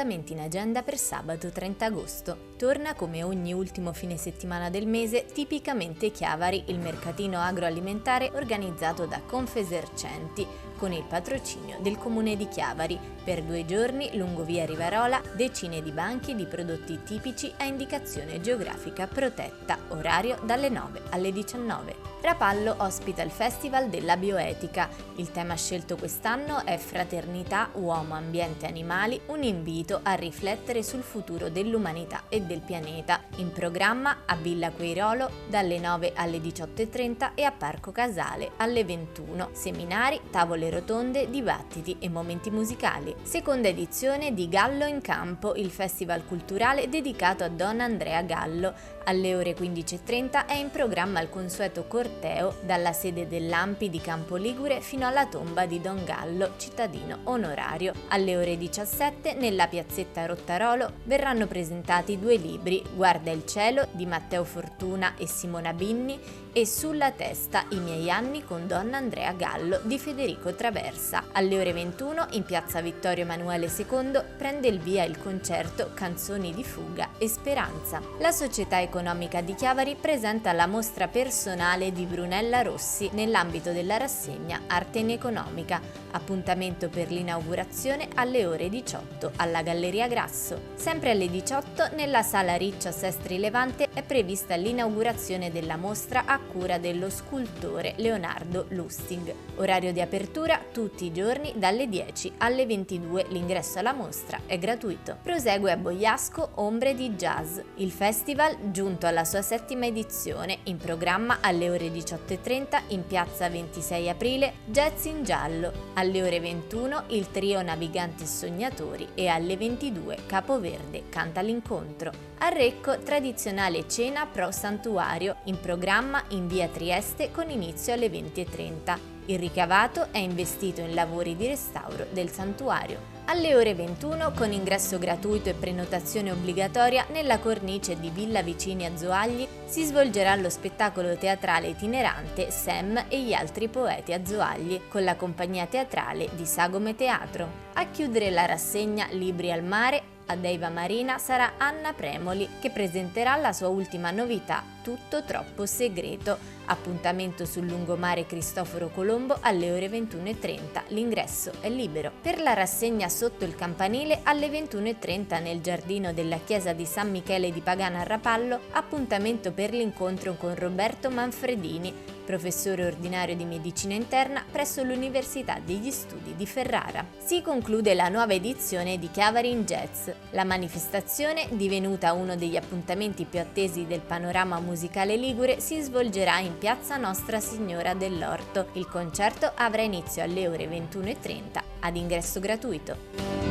appuntamenti in agenda per sabato 30 agosto. Torna come ogni ultimo fine settimana del mese tipicamente Chiavari, il mercatino agroalimentare organizzato da Confesercenti con il patrocinio del comune di Chiavari. Per 2 giorni lungo via Rivarola decine di banchi di prodotti tipici a indicazione geografica protetta, orario dalle 9 alle 19. Rapallo ospita il Festival della Bioetica. Il tema scelto quest'anno è Fraternità, uomo, ambiente, animali, un invito a riflettere sul futuro dell'umanità e del pianeta. In programma a Villa Queirolo dalle 9 alle 18:30 e a Parco Casale alle 21. Seminari, tavole rotonde, dibattiti e momenti musicali. Seconda edizione di Gallo in Campo, il festival culturale dedicato a Donna Andrea Gallo. Alle ore 15:30 è in programma il consueto corteo dalla sede dell'Ampi di Campo Ligure fino alla tomba di Don Gallo, cittadino onorario. Alle ore 17 nella piazzetta Rottarolo verranno presentati 2 libri, Guarda il cielo di Matteo Fortuna e Simona Binni e Sulla testa i miei anni con Donna Andrea Gallo di Federico Traversa. Alle ore 21 in piazza Vittorio Emanuele II prende il via il concerto Canzoni di fuga e speranza. La società economica di Chiavari presenta la mostra personale di Brunella Rossi nell'ambito della rassegna Arte in Economica. Appuntamento per l'inaugurazione alle ore 18 alla Galleria Grasso. Sempre alle 18 nella sala Riccio a Sestri Levante è prevista l'inaugurazione della mostra a cura dello scultore Leonardo Lustig. Orario di apertura tutti i giorni dalle 10 alle 22. L'ingresso alla mostra è gratuito. Prosegue a Bogliasco Ombre di Jazz. Il festival giunto alla sua 7ª edizione, in programma alle ore 18:30 in piazza 26 aprile Jazz in giallo. Alle ore 21 il trio Naviganti e Sognatori e alle 22 Capoverde canta l'incontro. A Recco tradizionale cena pro santuario, in programma in via Trieste con inizio alle 20:30. Il ricavato è investito in lavori di restauro del santuario. Alle ore 21, con ingresso gratuito e prenotazione obbligatoria, nella cornice di Villa Vicini a Zoagli si svolgerà lo spettacolo teatrale itinerante Sam e gli altri poeti a Zoagli, con la compagnia teatrale di Sagome Teatro. A chiudere la rassegna Libri al mare, a Deiva Marina sarà Anna Premoli che presenterà la sua ultima novità, Tutto troppo segreto. Appuntamento sul lungomare Cristoforo Colombo alle ore 21:30. L'ingresso è libero. Per la rassegna Sotto il campanile alle 21:30 nel giardino della chiesa di San Michele di Pagana a Rapallo, appuntamento per l'incontro con Roberto Manfredini, professore ordinario di medicina interna presso l'Università degli Studi di Ferrara. Si conclude la nuova edizione di Chiavari in Jazz. La manifestazione, divenuta uno degli appuntamenti più attesi del panorama musicale ligure, si svolgerà in piazza Nostra Signora dell'Orto. Il concerto avrà inizio alle ore 21:30 ad ingresso gratuito.